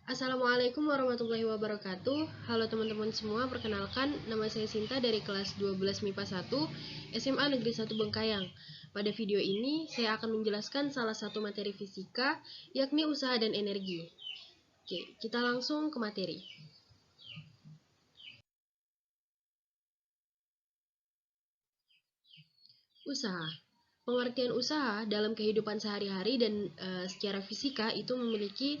Assalamualaikum warahmatullahi wabarakatuh. Halo teman-teman semua, perkenalkan nama saya Sinta dari kelas 12 MIPA 1 SMA Negeri 1 Bengkayang. Pada video ini saya akan menjelaskan salah satu materi fisika, yakni usaha dan energi. Oke, kita langsung ke materi. Usaha. Pengertian usaha dalam kehidupan sehari-hari dan secara fisika itu memiliki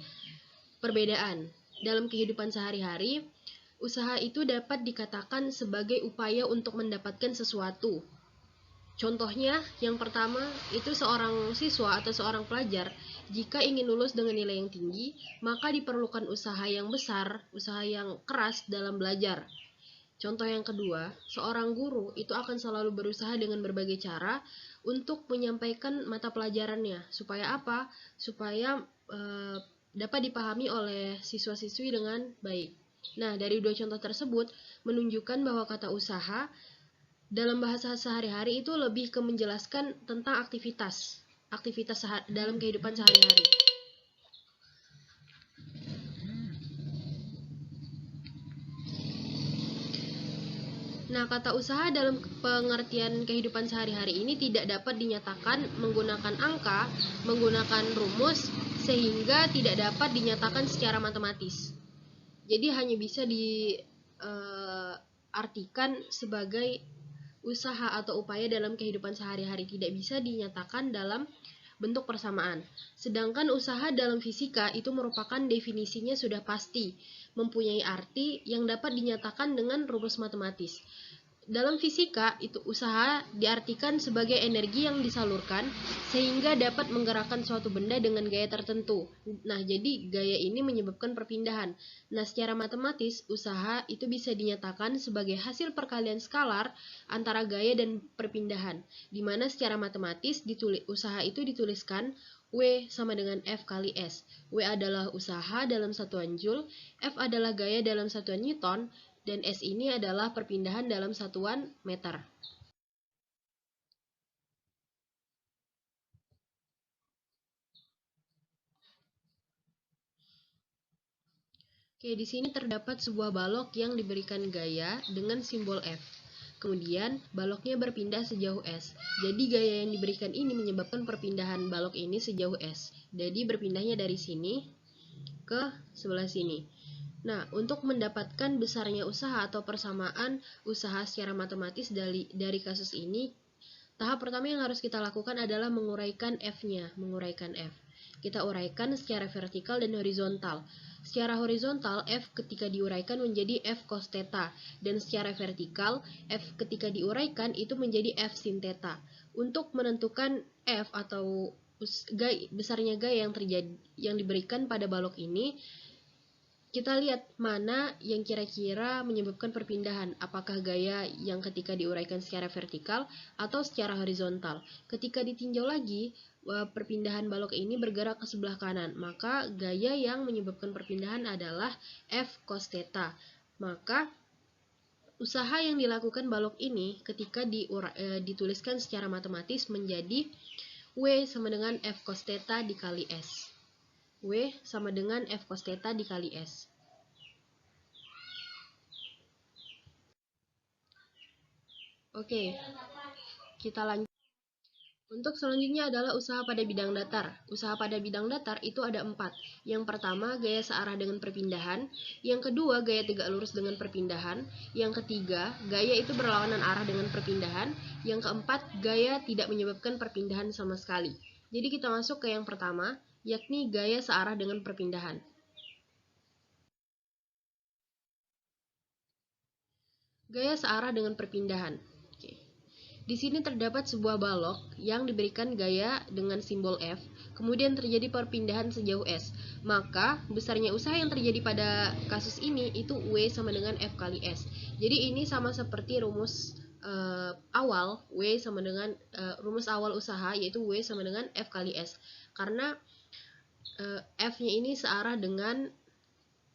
perbedaan. Dalam kehidupan sehari-hari, usaha itu dapat dikatakan sebagai upaya untuk mendapatkan sesuatu. Contohnya, yang pertama, itu seorang siswa atau seorang pelajar, jika ingin lulus dengan nilai yang tinggi, maka diperlukan usaha yang besar, usaha yang keras dalam belajar. Contoh yang kedua, seorang guru itu akan selalu berusaha dengan berbagai cara untuk menyampaikan mata pelajarannya. Supaya apa? Supaya dapat dipahami oleh siswa-siswi dengan baik. Nah, dari dua contoh tersebut menunjukkan bahwa kata usaha dalam bahasa sehari-hari itu lebih ke menjelaskan tentang aktivitas dalam kehidupan sehari-hari. Nah, kata usaha dalam pengertian kehidupan sehari-hari ini tidak dapat dinyatakan menggunakan angka, menggunakan rumus, sehingga tidak dapat dinyatakan secara matematis. Jadi hanya bisa diartikan sebagai usaha atau upaya dalam kehidupan sehari-hari, tidak bisa dinyatakan dalam bentuk persamaan. Sedangkan usaha dalam fisika itu merupakan definisinya sudah pasti, mempunyai arti yang dapat dinyatakan dengan rumus matematis. Dalam fisika, itu usaha diartikan sebagai energi yang disalurkan sehingga dapat menggerakkan suatu benda dengan gaya tertentu. Nah, jadi gaya ini menyebabkan perpindahan. Nah, secara matematis, usaha itu bisa dinyatakan sebagai hasil perkalian skalar antara gaya dan perpindahan, di mana secara matematis usaha itu dituliskan W sama dengan F kali S. W adalah usaha dalam satuan Joule, F adalah gaya dalam satuan Newton, dan S ini adalah perpindahan dalam satuan meter. Oke, di sini terdapat sebuah balok yang diberikan gaya dengan simbol F. Kemudian, baloknya berpindah sejauh S. Jadi, gaya yang diberikan ini menyebabkan perpindahan balok ini sejauh S. Jadi, berpindahnya dari sini ke sebelah sini. Nah, untuk mendapatkan besarnya usaha atau persamaan usaha secara matematis dari kasus ini, tahap pertama yang harus kita lakukan adalah menguraikan F-nya, menguraikan F. Kita uraikan secara vertikal dan horizontal. Secara horizontal, F ketika diuraikan menjadi F cos theta, dan secara vertikal, F ketika diuraikan itu menjadi F sin theta. Untuk menentukan F atau besarnya gaya yang diberikan pada balok ini, kita lihat mana yang kira-kira menyebabkan perpindahan, apakah gaya yang ketika diuraikan secara vertikal atau secara horizontal. Ketika ditinjau lagi, perpindahan balok ini bergerak ke sebelah kanan, maka gaya yang menyebabkan perpindahan adalah F cos theta. Maka usaha yang dilakukan balok ini ketika dituliskan secara matematis menjadi W sama dengan F cos theta dikali S. W sama dengan F cos theta dikali S. Oke, kita lanjut. Untuk selanjutnya adalah usaha pada bidang datar. Usaha pada bidang datar itu ada 4. Yang pertama, gaya searah dengan perpindahan. Yang kedua, gaya tegak lurus dengan perpindahan. Yang ketiga, gaya itu berlawanan arah dengan perpindahan. Yang keempat, gaya tidak menyebabkan perpindahan sama sekali. Jadi kita masuk ke yang pertama, yakni gaya searah dengan perpindahan. Gaya searah dengan perpindahan. Di sini terdapat sebuah balok yang diberikan gaya dengan simbol F, kemudian terjadi perpindahan sejauh S. Maka, besarnya usaha yang terjadi pada kasus ini itu W sama dengan F kali S. Jadi ini sama seperti rumus awal, W sama dengan rumus awal usaha, yaitu W sama dengan F kali S. Karena F-nya ini searah dengan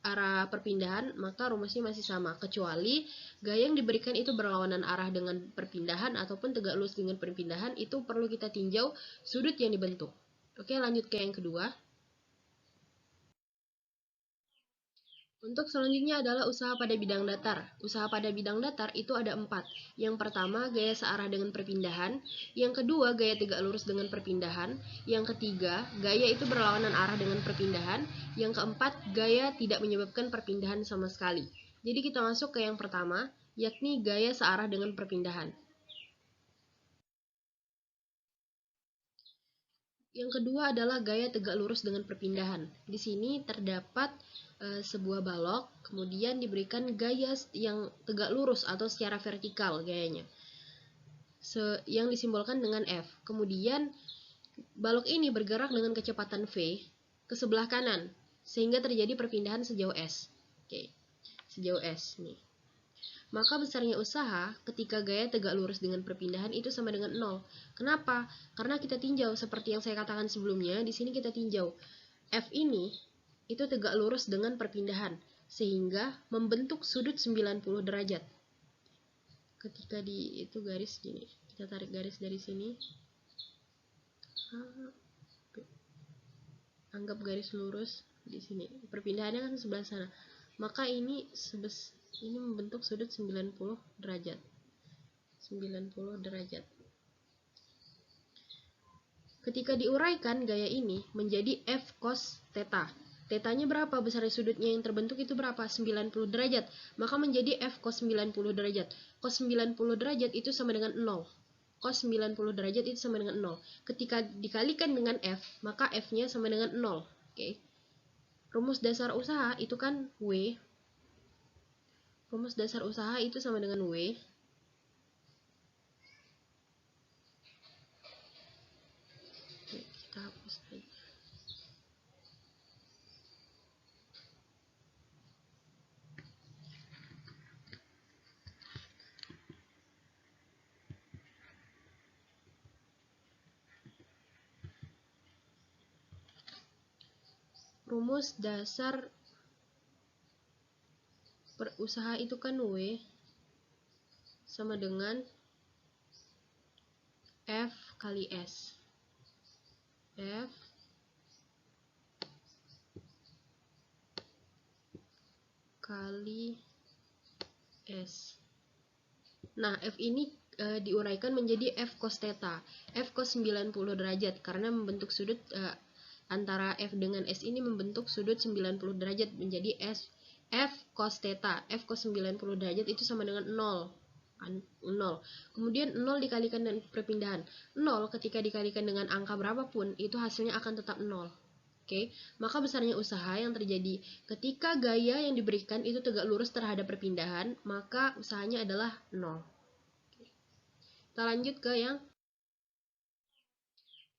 arah perpindahan, maka rumusnya masih sama, kecuali gaya yang diberikan itu berlawanan arah dengan perpindahan ataupun tegak lurus dengan perpindahan, itu perlu kita tinjau sudut yang dibentuk. Oke, lanjut ke yang kedua. Untuk selanjutnya adalah usaha pada bidang datar. Usaha pada bidang datar itu ada 4. Yang pertama, gaya searah dengan perpindahan. Yang kedua, gaya tegak lurus dengan perpindahan. Yang ketiga, gaya itu berlawanan arah dengan perpindahan. Yang keempat, gaya tidak menyebabkan perpindahan sama sekali. Jadi kita masuk ke yang pertama, yakni gaya searah dengan perpindahan. Yang kedua adalah gaya tegak lurus dengan perpindahan. Di sini terdapat sebuah balok, kemudian diberikan gaya yang tegak lurus atau secara vertikal gayanya, yang disimbolkan dengan F. Kemudian balok ini bergerak dengan kecepatan V ke sebelah kanan, sehingga terjadi perpindahan sejauh S. Oke, sejauh S nih. Maka besarnya usaha ketika gaya tegak lurus dengan perpindahan itu sama dengan 0. Kenapa? Karena kita tinjau seperti yang saya katakan sebelumnya, di sini kita tinjau F ini itu tegak lurus dengan perpindahan, sehingga membentuk sudut 90 derajat. Ketika di itu garis gini, kita tarik garis dari sini, anggap garis lurus di sini, perpindahannya kan sebelah sana, maka ini membentuk sudut 90 derajat. 90 derajat. Ketika diuraikan gaya ini menjadi F cos theta. Tetanya berapa? Besar sudutnya yang terbentuk itu berapa? 90 derajat. Maka menjadi F cos 90 derajat. Cos 90 derajat itu sama dengan 0. Cos 90 derajat itu sama dengan 0. Ketika dikalikan dengan F, maka F-nya sama dengan 0. Oke. Rumus dasar usaha itu kan W. Rumus dasar usaha itu sama dengan W. Oke, kita hapus aja. Rumus dasar usaha itu kan W sama dengan F kali S. F kali S. Nah, F ini diuraikan menjadi F cos theta. F cos 90 derajat karena membentuk sudut antara F dengan S ini membentuk sudut 90 derajat menjadi F cos theta. F cos 90 derajat itu sama dengan 0. 0. Kemudian 0 dikalikan dengan perpindahan. 0 ketika dikalikan dengan angka berapapun itu hasilnya akan tetap 0. Oke, maka besarnya usaha yang terjadi ketika gaya yang diberikan itu tegak lurus terhadap perpindahan, maka usahanya adalah 0. Kita lanjut ke yang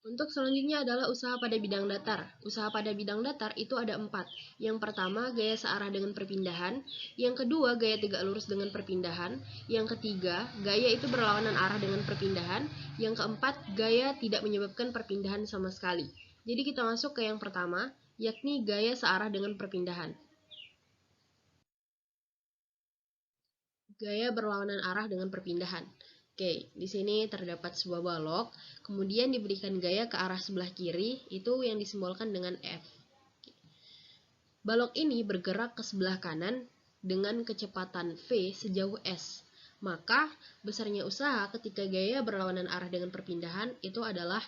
untuk selanjutnya adalah usaha pada bidang datar. Usaha pada bidang datar itu ada 4. Yang pertama, gaya searah dengan perpindahan. Yang kedua, gaya tegak lurus dengan perpindahan. Yang ketiga, gaya itu berlawanan arah dengan perpindahan. Yang keempat, gaya tidak menyebabkan perpindahan sama sekali. Jadi kita masuk ke yang pertama, yakni gaya searah dengan perpindahan. Gaya berlawanan arah dengan perpindahan. Oke, di sini terdapat sebuah balok, kemudian diberikan gaya ke arah sebelah kiri, itu yang disimbolkan dengan F. Balok ini bergerak ke sebelah kanan dengan kecepatan V sejauh S. Maka, besarnya usaha ketika gaya berlawanan arah dengan perpindahan itu adalah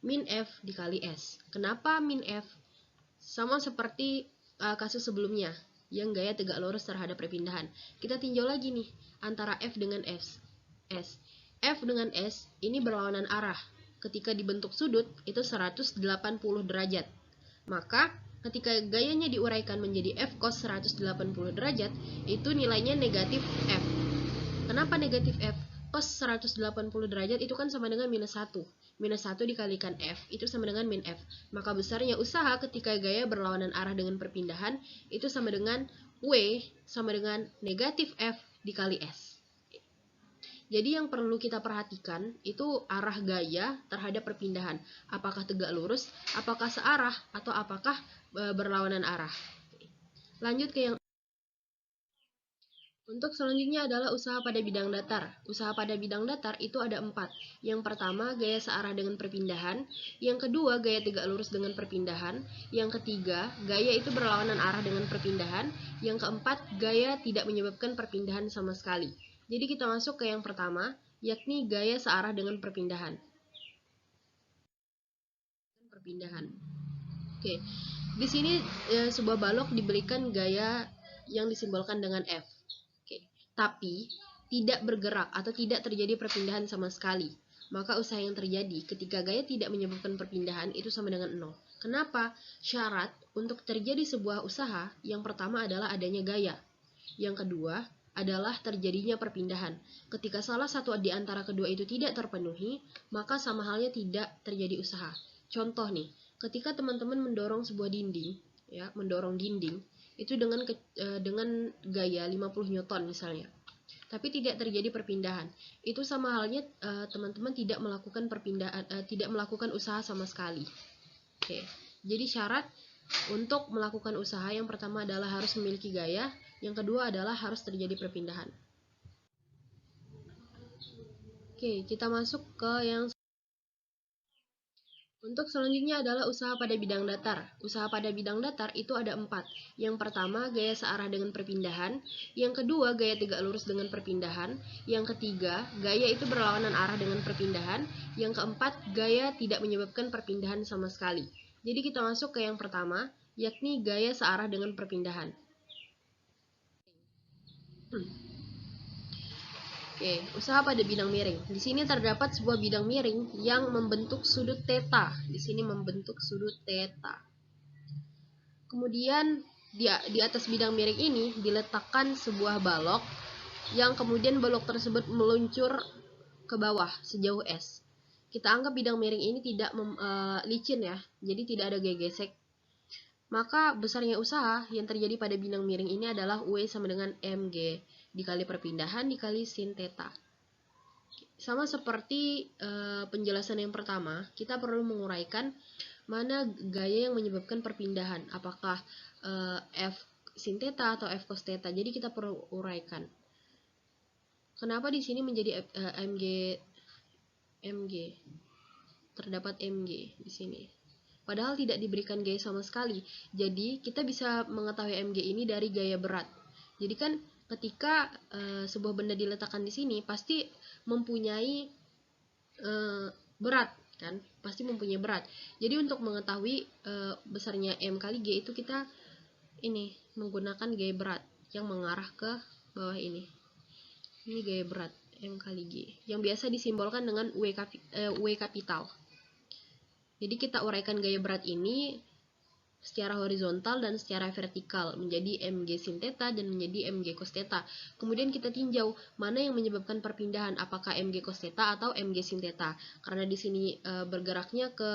min F dikali S. Kenapa min F? Sama seperti kasus sebelumnya, yang gaya tegak lurus terhadap perpindahan. Kita tinjau lagi nih, antara F dengan S. F dengan S ini berlawanan arah. Ketika dibentuk sudut, itu 180 derajat. Maka, ketika gayanya diuraikan menjadi F cos 180 derajat, itu nilainya negatif F. Kenapa negatif F? Cos 180 derajat itu kan sama dengan minus 1. Minus 1 dikalikan F, itu sama dengan min F. Maka besarnya usaha ketika gaya berlawanan arah dengan perpindahan, itu sama dengan W sama dengan negatif F dikali S. Jadi yang perlu kita perhatikan itu arah gaya terhadap perpindahan. Apakah tegak lurus, apakah searah, atau apakah berlawanan arah. Lanjut ke yang Untuk selanjutnya adalah usaha pada bidang datar. Usaha pada bidang datar itu ada 4. Yang pertama, gaya searah dengan perpindahan. Yang kedua, gaya tegak lurus dengan perpindahan. Yang ketiga, gaya itu berlawanan arah dengan perpindahan. Yang keempat, gaya tidak menyebabkan perpindahan sama sekali. Jadi kita masuk ke yang pertama, yakni gaya searah dengan perpindahan. Oke, di sini sebuah balok diberikan gaya yang disimbolkan dengan F. Oke, tapi tidak bergerak atau tidak terjadi perpindahan sama sekali. Maka usaha yang terjadi ketika gaya tidak menyebabkan perpindahan itu sama dengan 0. Kenapa? Syarat untuk terjadi sebuah usaha yang pertama adalah adanya gaya. Yang kedua adalah terjadinya perpindahan. Ketika salah satu di antara kedua itu tidak terpenuhi, maka sama halnya tidak terjadi usaha. Contoh nih, ketika teman-teman mendorong sebuah dinding, ya, mendorong dinding itu dengan gaya 50 Newton misalnya, tapi tidak terjadi perpindahan, itu sama halnya teman-teman tidak melakukan perpindahan, tidak melakukan usaha sama sekali. Oke, jadi syarat untuk melakukan usaha yang pertama adalah harus memiliki gaya, yang kedua adalah harus terjadi perpindahan. Oke, kita masuk ke yang untuk selanjutnya adalah usaha pada bidang datar. Usaha pada bidang datar itu ada 4. Yang pertama, gaya searah dengan perpindahan. Yang kedua, gaya tegak lurus dengan perpindahan. Yang ketiga, gaya itu berlawanan arah dengan perpindahan. Yang keempat, gaya tidak menyebabkan perpindahan sama sekali. Jadi kita masuk ke yang pertama, yakni gaya searah dengan perpindahan. Oke, usaha pada bidang miring. Di sini terdapat sebuah bidang miring yang membentuk sudut theta. Di sini membentuk sudut theta. Kemudian di atas bidang miring ini diletakkan sebuah balok yang kemudian balok tersebut meluncur ke bawah sejauh S. Kita anggap bidang miring ini tidak licin ya, jadi tidak ada gaya gesek. Maka besarnya usaha yang terjadi pada bidang miring ini adalah W sama dengan mg dikali perpindahan dikali sin theta. Sama seperti penjelasan yang pertama, kita perlu menguraikan mana gaya yang menyebabkan perpindahan, apakah F sin theta atau F cos theta. Jadi kita perlu uraikan. Kenapa di sini menjadi mg? Terdapat mg di sini. Padahal tidak diberikan gaya sama sekali. Jadi kita bisa mengetahui mg ini dari gaya berat. Jadi kan ketika sebuah benda diletakkan di sini pasti mempunyai berat kan, pasti mempunyai berat. Jadi untuk mengetahui besarnya m kali g itu kita ini menggunakan gaya berat yang mengarah ke bawah ini. Ini gaya berat m kali g yang biasa disimbolkan dengan W kapital. Jadi kita uraikan gaya berat ini secara horizontal dan secara vertikal menjadi mg sin theta dan menjadi mg cos theta. Kemudian kita tinjau mana yang menyebabkan perpindahan, apakah mg cos theta atau mg sin theta. Karena di sini bergeraknya ke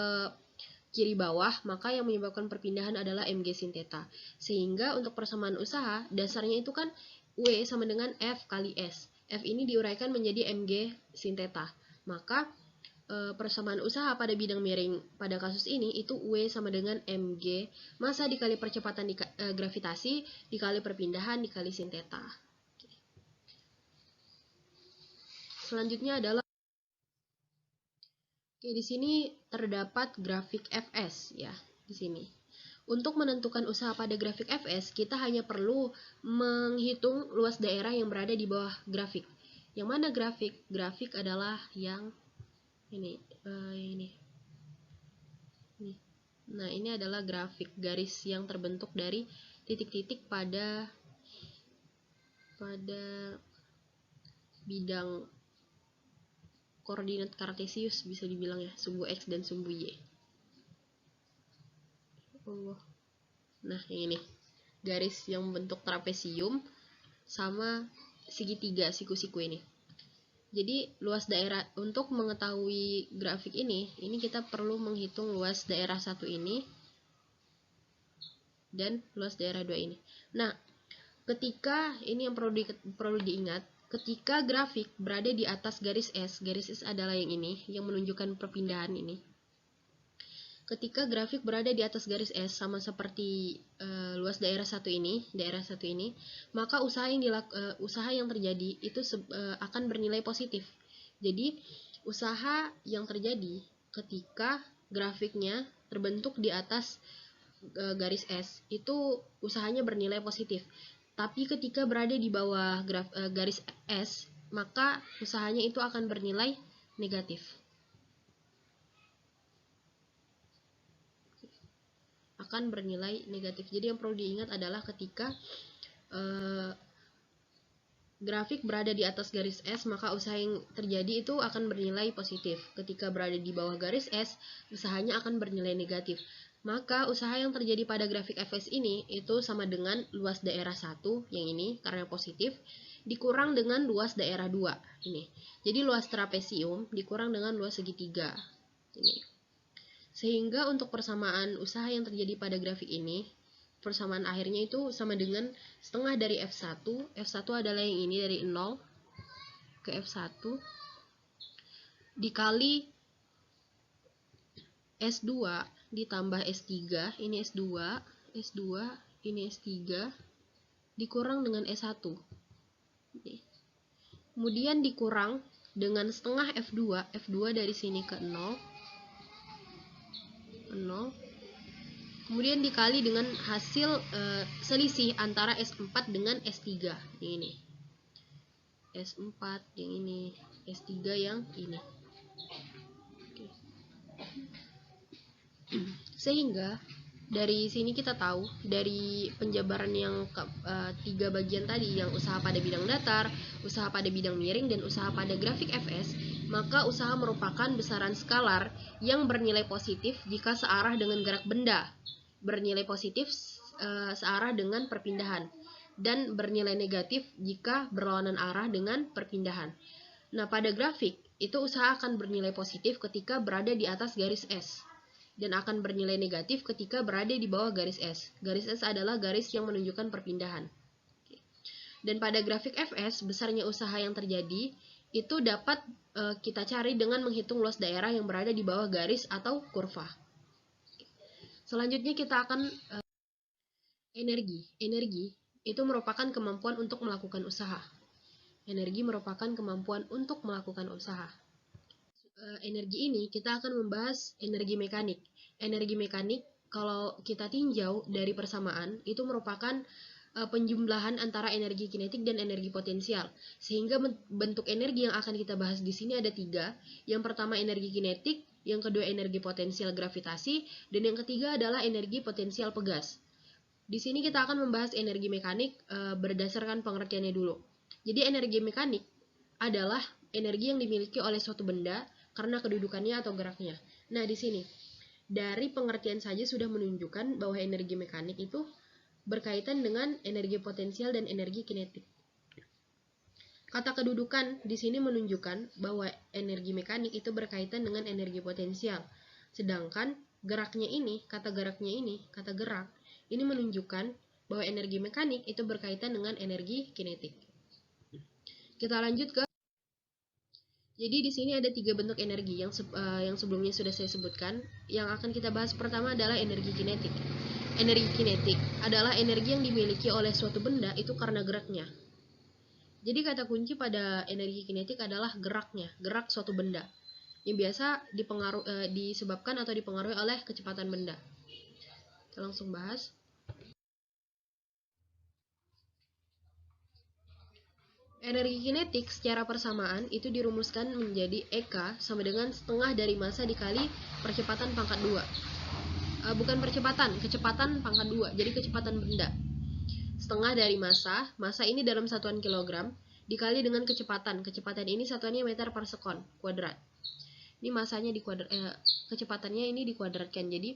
kiri bawah, maka yang menyebabkan perpindahan adalah mg sin theta. Sehingga untuk persamaan usaha dasarnya itu kan W sama dengan F kali S. F ini diuraikan menjadi mg sin theta. Maka persamaan usaha pada bidang miring pada kasus ini itu W sama dengan mg massa dikali percepatan gravitasi dikali perpindahan dikali sin theta. Selanjutnya adalah di sini terdapat grafik Fs ya di sini. Untuk menentukan usaha pada grafik Fs, kita hanya perlu menghitung luas daerah yang berada di bawah grafik. Yang mana grafik? Grafik adalah yang ini. Nah, ini adalah grafik garis yang terbentuk dari titik-titik pada bidang koordinat kartesius, bisa dibilang ya, sumbu X dan sumbu Y. Nah, yang ini garis yang membentuk trapesium sama segitiga siku-siku ini. Jadi luas daerah, untuk mengetahui grafik ini kita perlu menghitung luas daerah 1 ini dan luas daerah 2 ini. Nah, ketika ini yang perlu diingat, ketika grafik berada di atas garis S adalah yang ini, yang menunjukkan perpindahan ini. ketika grafik berada di atas garis S sama seperti luas daerah satu ini, maka usaha yang terjadi itu akan bernilai positif. Jadi usaha yang terjadi ketika grafiknya terbentuk di atas garis S itu usahanya bernilai positif. Tapi ketika berada di bawah garis S, maka usahanya itu akan bernilai negatif. Jadi yang perlu diingat adalah ketika grafik berada di atas garis S, maka usaha yang terjadi itu akan bernilai positif. Ketika berada di bawah garis S, usahanya akan bernilai negatif. Maka usaha yang terjadi pada grafik FS ini itu sama dengan luas daerah 1 yang ini karena positif dikurang dengan luas daerah 2 ini. Jadi luas trapesium dikurang dengan luas segitiga ini. Sehingga untuk persamaan usaha yang terjadi pada grafik ini, persamaan akhirnya itu sama dengan setengah dari F1. F1 adalah yang ini dari 0 ke F1 dikali S2 ditambah S3, ini S2, ini S3 dikurang dengan S1. Kemudian dikurang dengan setengah F2 dari sini ke 0. Kemudian dikali dengan hasil selisih antara S4 dengan S3 yang ini. S4 yang ini, S3 yang ini. Oke. Sehingga dari sini kita tahu dari penjabaran yang tiga bagian tadi, yang usaha pada bidang datar, usaha pada bidang miring, dan usaha pada grafik FS, maka usaha merupakan besaran skalar yang bernilai positif jika searah dengan gerak benda, bernilai positif searah dengan perpindahan, dan bernilai negatif jika berlawanan arah dengan perpindahan. Nah, pada grafik, itu usaha akan bernilai positif ketika berada di atas garis S, dan akan bernilai negatif ketika berada di bawah garis S. Garis S adalah garis yang menunjukkan perpindahan. Dan pada grafik FS, besarnya usaha yang terjadi itu dapat kita cari dengan menghitung luas daerah yang berada di bawah garis atau kurva. Selanjutnya kita akan energi. Energi itu merupakan kemampuan untuk melakukan usaha. Energi merupakan kemampuan untuk melakukan usaha. Energi ini kita akan membahas energi mekanik. Energi mekanik kalau kita tinjau dari persamaan itu merupakan penjumlahan antara energi kinetik dan energi potensial. Sehingga bentuk energi yang akan kita bahas di sini ada 3. Yang pertama energi kinetik, yang kedua energi potensial gravitasi, dan yang ketiga adalah energi potensial pegas. Di sini kita akan membahas energi mekanik berdasarkan pengertiannya dulu. Jadi energi mekanik adalah energi yang dimiliki oleh suatu benda karena kedudukannya atau geraknya. Nah, di sini dari pengertian saja sudah menunjukkan bahwa energi mekanik itu berkaitan dengan energi potensial dan energi kinetik. Kata kedudukan di sini menunjukkan bahwa energi mekanik itu berkaitan dengan energi potensial. Sedangkan geraknya ini, kata gerak ini menunjukkan bahwa energi mekanik itu berkaitan dengan energi kinetik. Kita lanjut ke. Jadi di sini ada 3 bentuk energi yang sebelumnya sudah saya sebutkan. Yang akan kita bahas pertama adalah energi kinetik. Energi kinetik adalah energi yang dimiliki oleh suatu benda itu karena geraknya. Jadi kata kunci pada energi kinetik adalah geraknya, gerak suatu benda, yang biasa disebabkan atau dipengaruhi oleh kecepatan benda. Kita langsung bahas. Energi kinetik secara persamaan itu dirumuskan menjadi EK sama dengan setengah dari massa dikali percepatan pangkat 2. Bukan percepatan, kecepatan pangkat 2, jadi kecepatan benda. Setengah dari massa ini dalam satuan kilogram, dikali dengan kecepatan ini satuannya meter per sekon kuadrat. Ini massanya kecepatannya ini dikuadratkan, jadi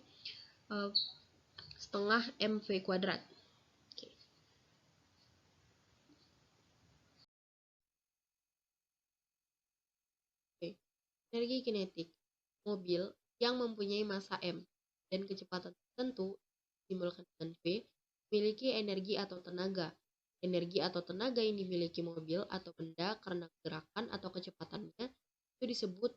setengah mv kuadrat. Energi kinetik mobil yang mempunyai massa M dan kecepatan tertentu dimulakan dengan V memiliki energi atau tenaga. Energi atau tenaga yang dimiliki mobil atau benda karena gerakan atau kecepatannya itu disebut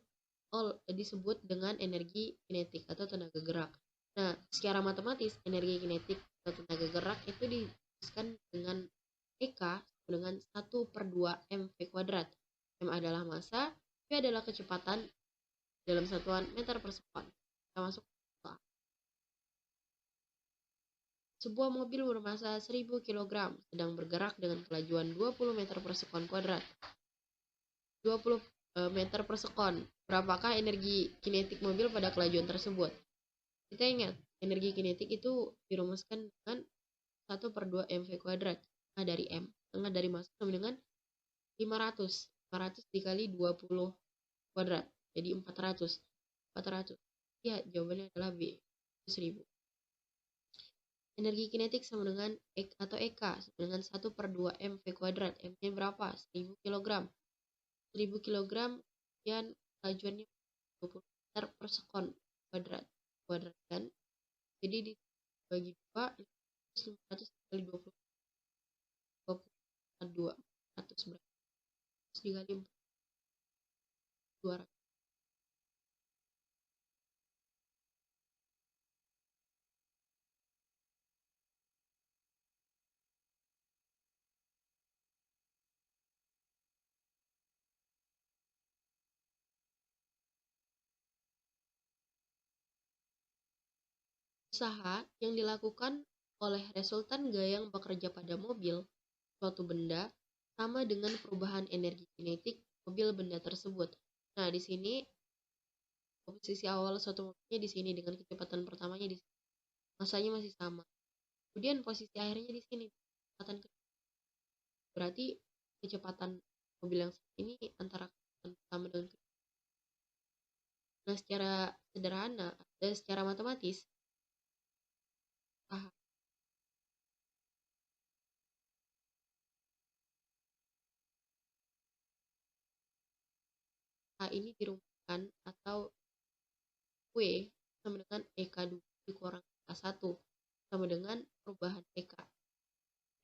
disebut dengan energi kinetik atau tenaga gerak. Nah, secara matematis energi kinetik atau tenaga gerak itu dituliskan dengan EK dengan 1/2 mv kuadrat. M adalah massa, V adalah kecepatan dalam satuan meter per sekon. Kita masuk ke A. Sebuah mobil bermassa 1000 kg sedang bergerak dengan kelajuan 20 meter per sekon kuadrat. 20 meter per sekon. Berapakah energi kinetik mobil pada kelajuan tersebut? Kita ingat, energi kinetik itu dirumuskan dengan 1/2 mv kuadrat. Tengah dari M, tengah dari massa sama dengan 500. 500 dikali 20 kuadrat. Jadi 400. 400. Ya, jawabannya adalah B. 1000. Energi kinetik sama dengan atau EK sama dengan 1/2 mv kuadrat. M-nya berapa? 1000 kg. 1000 kg kemudian kelajuannya 20 meter per sekon kuadrat kan. Jadi dibagi 2, 500 kali 20 2 100 berapa? 100 dikali 4 200. Usaha yang dilakukan oleh resultan gaya yang bekerja pada mobil suatu benda sama dengan perubahan energi kinetik mobil benda tersebut. Nah, di sini posisi awal suatu mobilnya di sini dengan kecepatan pertamanya di sini. Masanya masih sama. Kemudian posisi akhirnya di sini. Kecepatan berarti kecepatan mobil yang ini antara kecepatan pertama dengan nah, secara sederhana dan secara matematis A ini dirumuskan atau W sama dengan EK2 dikurang EK1 sama dengan perubahan EK.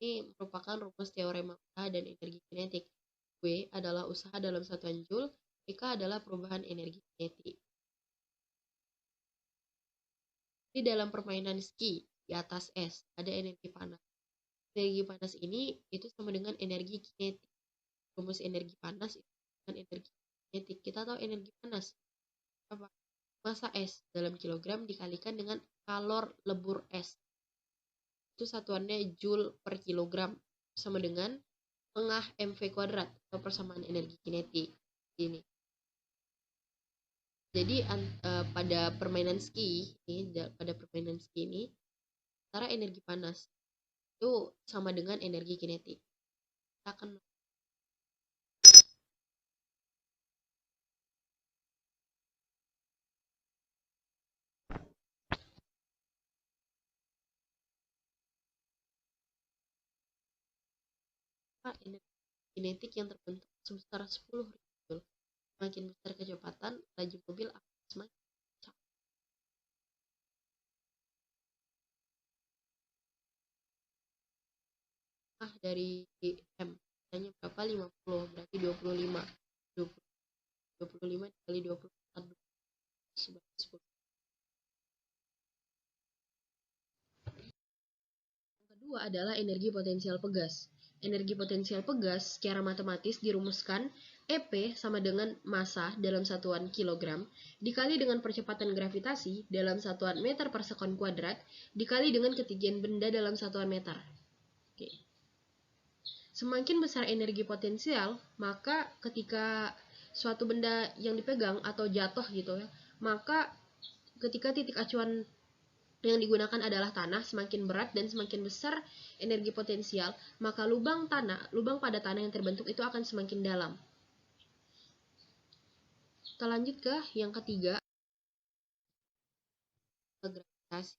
Ini merupakan rumus teorema usaha dan energi kinetik. W adalah usaha dalam satuan joule, EK adalah perubahan energi kinetik. Di dalam permainan ski di atas es ada energi panas. Energi panas ini itu sama dengan energi kinetik. Rumus energi panas itu dengan energi kinetik. Kita tahu energi panas apa? Massa es dalam kilogram dikalikan dengan kalor lebur es. Itu satuannya joule per kilogram sama dengan tengah mv kuadrat atau persamaan energi kinetik ini. Jadi pada permainan ski ini antara energi panas itu sama dengan energi kinetik. Kita akan energi kinetik yang terbentuk sebesar 10 joule. Semakin besar kecepatan, laju mobil akan semakin kencang. Dari M, misalnya berapa? 50, berarti 25. 25 dikali 24 sebanyak 10. Yang kedua adalah energi potensial pegas. Energi potensial pegas secara matematis dirumuskan EP sama dengan massa dalam satuan kilogram dikali dengan percepatan gravitasi dalam satuan meter per sekon kuadrat dikali dengan ketinggian benda dalam satuan meter. Oke. Semakin besar energi potensial, maka ketika suatu benda yang dipegang atau jatuh gitu ya, maka ketika titik acuan yang digunakan adalah tanah, semakin berat dan semakin besar energi potensial, maka lubang pada tanah yang terbentuk itu akan semakin dalam. Kita lanjut ke yang ketiga, gravitasi.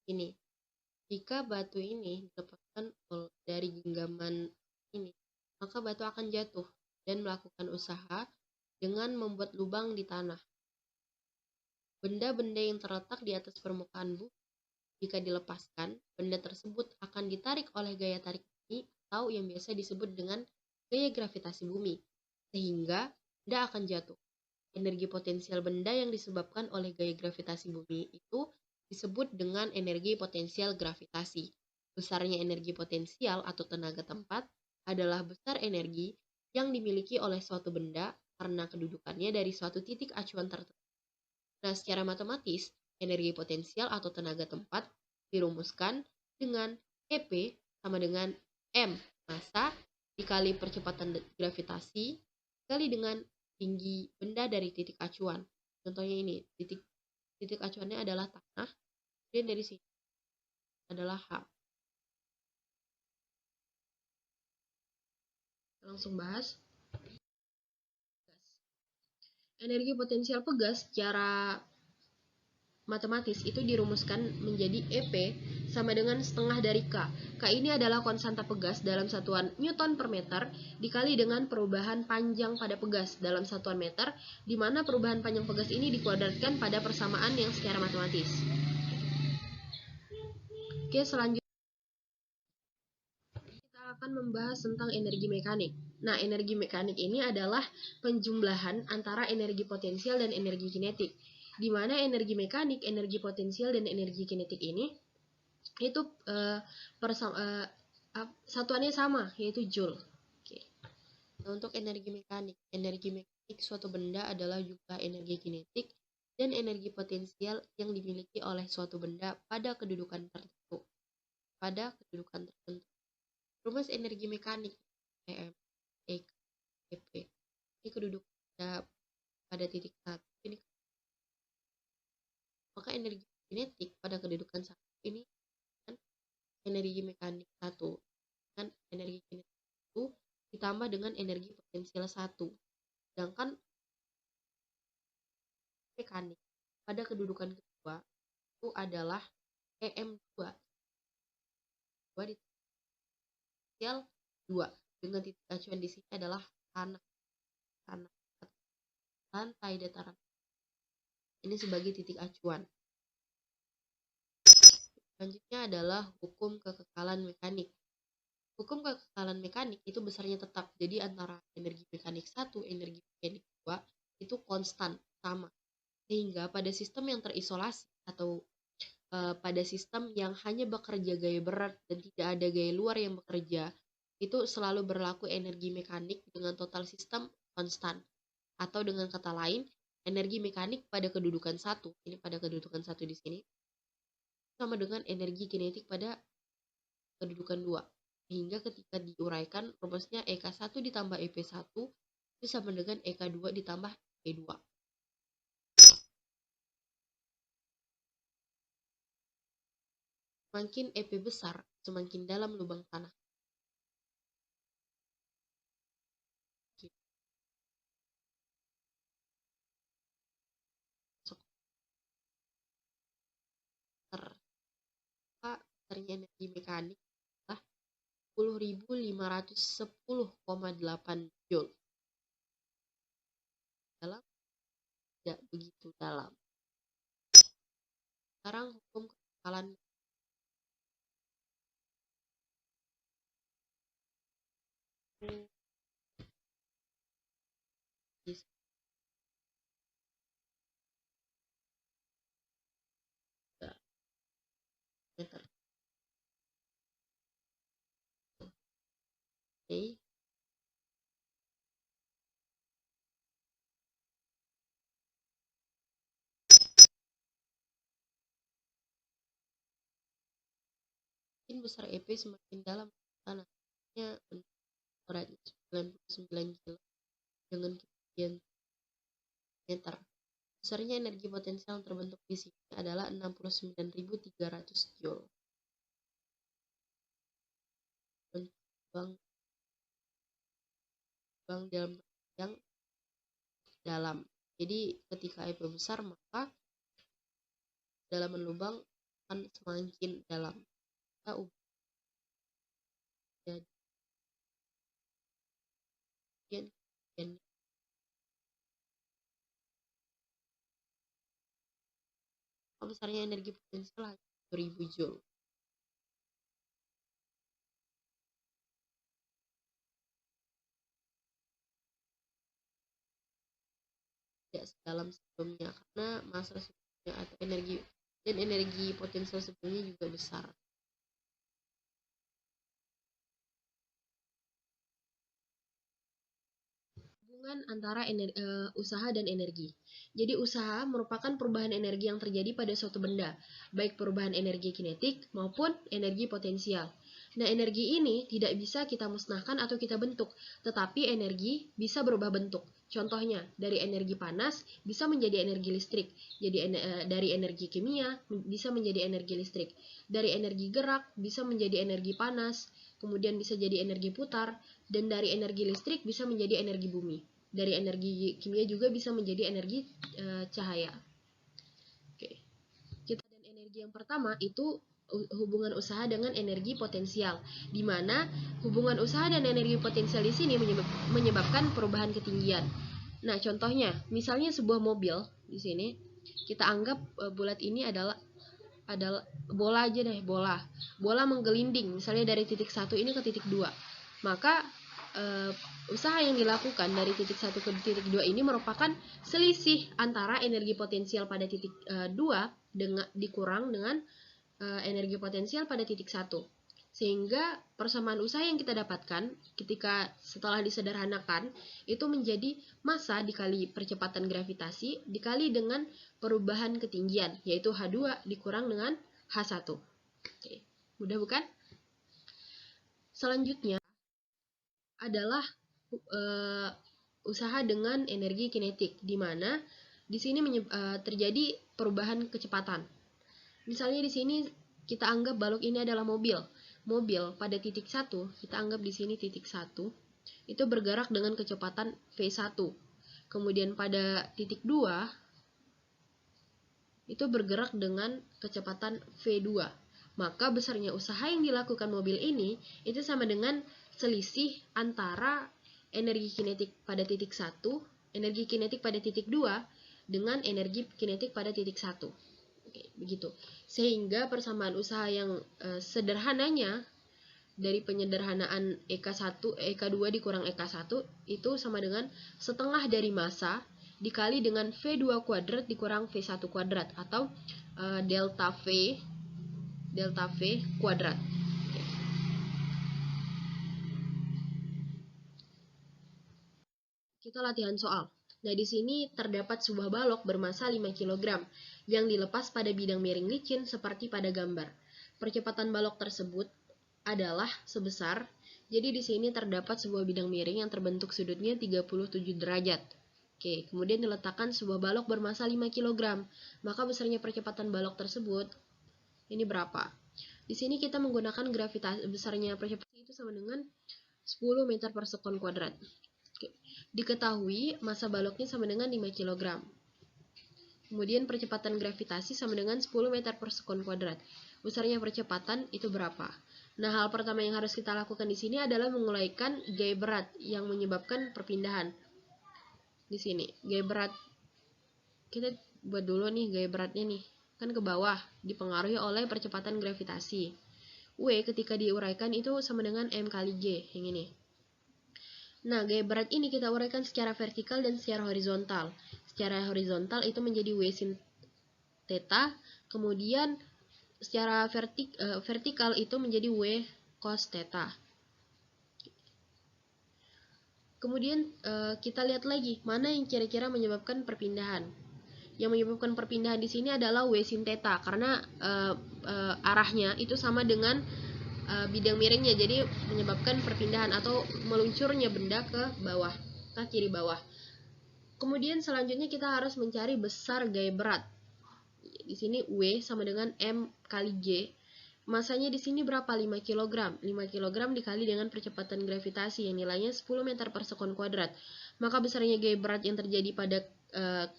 Ini, jika batu ini dilepaskan dari genggaman ini, maka batu akan jatuh dan melakukan usaha dengan membuat lubang di tanah. Benda-benda yang terletak di atas permukaan bumi, jika dilepaskan, benda tersebut akan ditarik oleh gaya tarik bumi atau yang biasa disebut dengan gaya gravitasi bumi, sehingga benda akan jatuh. energi potensial benda yang disebabkan oleh gaya gravitasi bumi itu disebut dengan energi potensial gravitasi. Besarnya energi potensial atau tenaga tempat adalah besar energi yang dimiliki oleh suatu benda karena kedudukannya dari suatu titik acuan tertentu. Nah, secara matematis, energi potensial atau tenaga tempat dirumuskan dengan EP sama dengan M, massa, dikali percepatan gravitasi, dikali dengan tinggi benda dari titik acuan. Contohnya ini, titik acuannya adalah tanah, dan dari sini adalah H. Langsung bahas. Energi potensial pegas secara matematis itu dirumuskan menjadi EP sama dengan setengah dari K. K ini adalah konstanta pegas dalam satuan Newton per meter dikali dengan perubahan panjang pada pegas dalam satuan meter, di mana perubahan panjang pegas ini dikuadratkan pada persamaan yang secara matematis. Oke, selanjutnya kita akan membahas tentang energi mekanik. Nah, energi mekanik ini adalah penjumlahan antara energi potensial dan energi kinetik, di mana energi mekanik, energi potensial, dan energi kinetik ini itu satuannya sama, yaitu Joule. Oke. Nah, untuk energi mekanik suatu benda adalah jumlah energi kinetik dan energi potensial yang dimiliki oleh suatu benda pada kedudukan tertentu. Rumus energi mekanik EM, EK, EP. Ini kedudukan pada titik 1 ini. Maka energi kinetik pada kedudukan 1 ini kan energi mekanik 1 kan energi kinetik 1 ditambah dengan energi potensial 1. Sedangkan mekanik pada kedudukan kedua itu adalah EM2. 2 di potensial 2. Dengan titik acuan di sini adalah tanah lantai dataran. Ini sebagai titik acuan. Selanjutnya adalah hukum kekekalan mekanik. Hukum kekekalan mekanik itu besarnya tetap. Jadi antara energi mekanik 1, energi mekanik 2 itu konstan, sama. Sehingga pada sistem yang terisolasi atau pada sistem yang hanya bekerja gaya berat dan tidak ada gaya luar yang bekerja, itu selalu berlaku energi mekanik dengan total sistem konstan. Atau dengan kata lain, energi mekanik pada kedudukan 1, ini pada kedudukan 1 di sini, sama dengan energi kinetik pada kedudukan 2. Sehingga ketika diuraikan, rumusnya EK1 ditambah EP1 itu sama dengan EK2 ditambah E2. Semakin EP besar, semakin dalam lubang tanah. Besarnya energi mekanik adalah 10.510,8 Joule. Dalam? Tidak begitu dalam. Sekarang hukum kekekalan meter. Oke. Semakin besar EP semakin dalam tanahnya, beratnya 99 kilo dengan ketinggian meter. Besarnya energi potensial yang terbentuk di sini adalah 69.300 Joule. Lubang dalam yang dalam. Jadi ketika EP besar maka dalaman lubang akan semakin dalam. Jadi besarnya energi potensial 1000 Joule. Tidak sedalam sebelumnya karena massa sebelumnya atau energi potensial sebelumnya juga besar. Hubungan antara usaha dan energi. Jadi usaha merupakan perubahan energi yang terjadi pada suatu benda, baik perubahan energi kinetik maupun energi potensial. Nah, energi ini tidak bisa kita musnahkan atau kita bentuk, tetapi energi bisa berubah bentuk. Contohnya, dari energi panas bisa menjadi energi listrik. Jadi dari energi kimia bisa menjadi energi listrik. Dari energi gerak bisa menjadi energi panas, kemudian bisa jadi energi putar, dan dari energi listrik bisa menjadi energi bumi. Dari energi kimia juga bisa menjadi energi cahaya. Oke. Kita dan energi yang pertama itu hubungan usaha dengan energi potensial, di mana hubungan usaha dan energi potensial di sini menyebabkan perubahan ketinggian. Nah, contohnya, misalnya sebuah mobil di sini, kita anggap bulat ini adalah bola aja deh, bola menggelinding, misalnya dari titik 1 ini ke titik 2. Maka usaha yang dilakukan dari titik 1 ke titik 2 ini merupakan selisih antara energi potensial pada titik 2 dikurang dengan energi potensial pada titik 1. Sehingga persamaan usaha yang kita dapatkan ketika setelah disederhanakan itu menjadi massa dikali percepatan gravitasi dikali dengan perubahan ketinggian, yaitu H2 dikurang dengan H1. Oke, mudah bukan? Selanjutnya adalah usaha dengan energi kinetik, di mana di sini terjadi perubahan kecepatan. Misalnya di sini kita anggap balok ini adalah mobil. Mobil pada titik 1, kita anggap di sini titik 1, itu bergerak dengan kecepatan V1. Kemudian pada titik 2, itu bergerak dengan kecepatan V2. Maka besarnya usaha yang dilakukan mobil ini itu sama dengan selisih antara energi kinetik pada titik 1, energi kinetik pada titik 2 dengan energi kinetik pada titik 1. Oke, begitu. Sehingga persamaan usaha yang sederhananya dari penyederhanaan EK2 dikurang EK1 itu sama dengan setengah dari massa dikali dengan V2 kuadrat dikurang V1 kuadrat atau delta V kuadrat. Kita latihan soal. Nah, di sini terdapat sebuah balok bermassa 5 kg yang dilepas pada bidang miring licin seperti pada gambar. Percepatan balok tersebut adalah sebesar, jadi di sini terdapat sebuah bidang miring yang terbentuk sudutnya 37 derajat. Oke, kemudian diletakkan sebuah balok bermassa 5 kg. Maka besarnya percepatan balok tersebut ini berapa? Di sini kita menggunakan gravitasi, besarnya percepatan itu sama dengan 10 meter per sekon kuadrat. Oke. Diketahui massa baloknya sama dengan 5 kg. Kemudian percepatan gravitasi sama dengan 10 meter per sekon kuadrat. Besarnya percepatan itu berapa? Nah, hal pertama yang harus kita lakukan di sini adalah menguraikan gaya berat yang menyebabkan perpindahan. Di sini, gaya berat. Kita buat dulu nih gaya beratnya nih. Kan ke bawah, dipengaruhi oleh percepatan gravitasi. W ketika diuraikan itu sama dengan M kali G, yang ini. Nah, gaya berat ini kita uraikan secara vertikal dan secara horizontal. Secara horizontal itu menjadi W sin theta, kemudian secara vertikal itu menjadi W cos theta. Kemudian kita lihat lagi mana yang kira-kira menyebabkan perpindahan. Yang menyebabkan perpindahan di sini adalah W sin theta karena arahnya itu sama dengan bidang miringnya, jadi menyebabkan perpindahan atau meluncurnya benda ke bawah, ke kiri bawah. Kemudian selanjutnya kita harus mencari besar gaya berat. Di sini W sama dengan M kali G. Masanya di sini berapa? 5 kg. 5 kg dikali dengan percepatan gravitasi yang nilainya 10 meter per sekon kuadrat. Maka besarnya gaya berat yang terjadi pada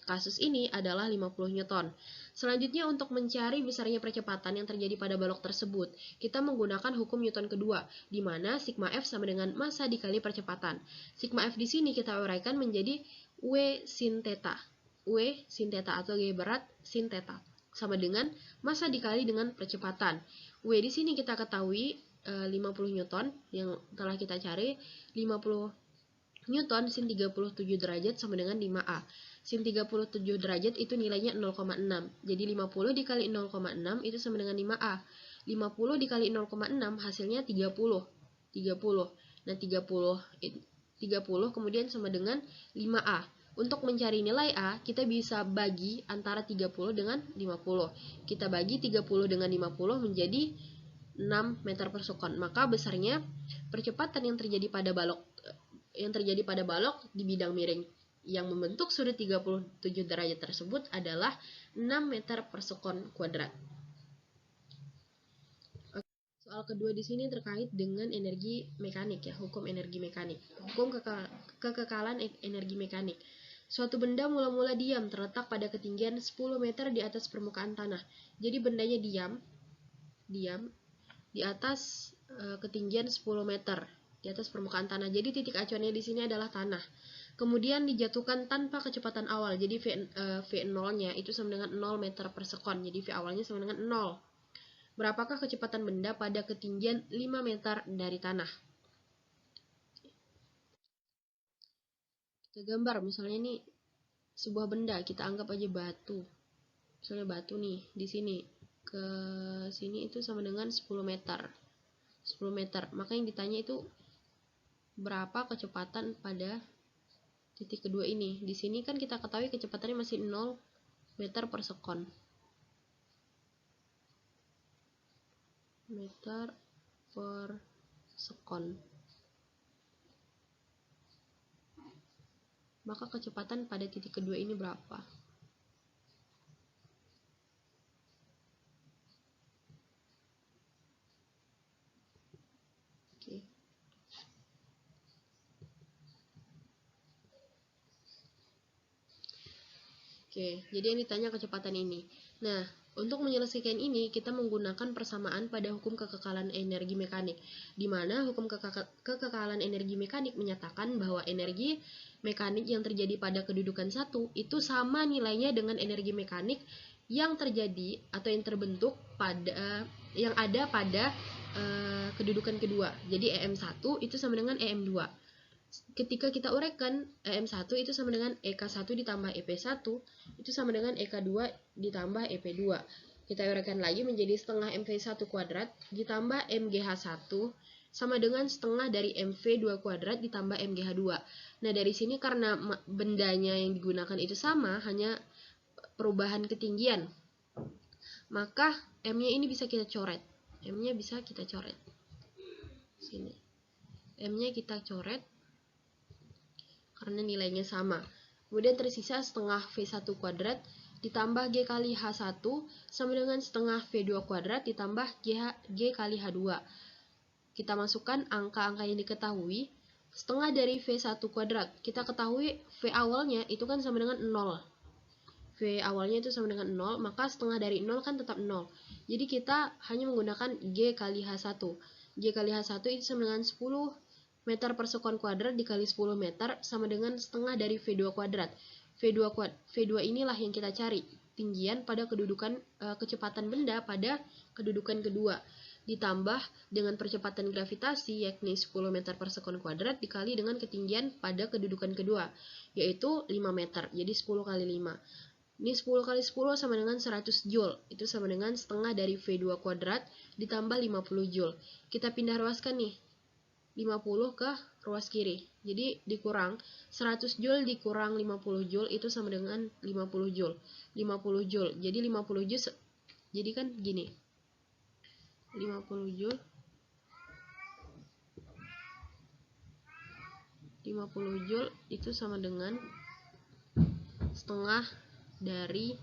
kasus ini adalah 50 Newton. Selanjutnya untuk mencari besarnya percepatan yang terjadi pada balok tersebut, kita menggunakan hukum Newton kedua, di mana sigma F sama dengan massa dikali percepatan. Sigma F di sini kita uraikan menjadi W sin theta. W sin theta atau gaya berat sin theta sama dengan massa dikali dengan percepatan. W di sini kita ketahui 50 Newton yang telah kita cari, 50 Newton sin 37 derajat sama dengan 5A. sin 37 derajat itu nilainya 0,6. Jadi 50 dikali 0,6 itu sama dengan 5A. 50 dikali 0,6 hasilnya 30. 30. Nah, 30 kemudian sama dengan 5A. Untuk mencari nilai A, kita bisa bagi antara 30 dengan 50. Kita bagi 30 dengan 50 menjadi 6 meter per sekon. Maka besarnya percepatan yang terjadi pada balok di bidang miring yang membentuk sudut 37 derajat tersebut adalah 6 meter per sekon kuadrat. Soal kedua di sini terkait dengan energi mekanik ya, hukum energi mekanik. Hukum kekekalan energi mekanik. Suatu benda mula-mula diam terletak pada ketinggian 10 meter di atas permukaan tanah. Jadi bendanya diam di atas ketinggian 10 meter di atas permukaan tanah. Jadi titik acuannya di sini adalah tanah. Kemudian dijatuhkan tanpa kecepatan awal. Jadi V0-nya itu sama dengan 0 meter per sekon. Jadi V awalnya sama dengan 0. Berapakah kecepatan benda pada ketinggian 5 meter dari tanah? Kita gambar, misalnya ini sebuah benda, kita anggap aja batu. Misalnya batu nih, di sini ke sini itu sama dengan 10 meter. 10 meter. Maka yang ditanya itu berapa kecepatan pada titik kedua ini. Di sini kan kita ketahui kecepatannya masih 0 meter per sekon. Meter per sekon. Maka kecepatan pada titik kedua ini berapa? Oke, jadi yang ditanya kecepatan ini. Nah, untuk menyelesaikan ini, kita menggunakan persamaan pada hukum kekekalan energi mekanik, di mana hukum kekekalan energi mekanik menyatakan bahwa energi mekanik yang terjadi pada kedudukan satu itu sama nilainya dengan energi mekanik yang terjadi atau yang terbentuk pada yang ada pada kedudukan kedua. Jadi EM1 itu sama dengan EM2. Ketika kita uraikan, EM1 itu sama dengan EK1 ditambah EP1 itu sama dengan EK2 ditambah EP2. Kita uraikan lagi menjadi setengah MV1 kuadrat ditambah MGH1 sama dengan setengah dari MV2 kuadrat ditambah MGH2. Nah, dari sini karena bendanya yang digunakan itu sama, hanya perubahan ketinggian, maka M-nya ini bisa kita coret. M-nya bisa kita coret. Sini. M-nya kita coret karena nilainya sama. Kemudian tersisa setengah V1 kuadrat ditambah G kali H1 sama dengan setengah V2 kuadrat ditambah G kali H2. Kita masukkan angka-angka yang diketahui. Setengah dari V1 kuadrat. Kita ketahui V awalnya itu kan sama dengan 0. V awalnya itu sama dengan 0, maka setengah dari 0 kan tetap 0. Jadi kita hanya menggunakan G kali H1. G kali H1 itu sama dengan 10 meter per sekon kuadrat dikali 10 meter sama dengan setengah dari V2 kuadrat. V2 inilah yang kita cari, tinggian pada kedudukan kecepatan benda pada kedudukan kedua, ditambah dengan percepatan gravitasi yakni 10 meter per sekon kuadrat dikali dengan ketinggian pada kedudukan kedua, yaitu 5 meter. Jadi 10 kali 5. Ini 10 kali 10 sama dengan 100 Joule. Itu sama dengan setengah dari V2 kuadrat ditambah 50 Joule. Kita pindah ruaskan nih. 50 ke ruas kiri. Jadi dikurang 100 Joule dikurang 50 Joule itu sama dengan 50 Joule. 50 Joule. Jadi 50 Joule jadi kan gini. 50 Joule 50 Joule itu sama dengan setengah dari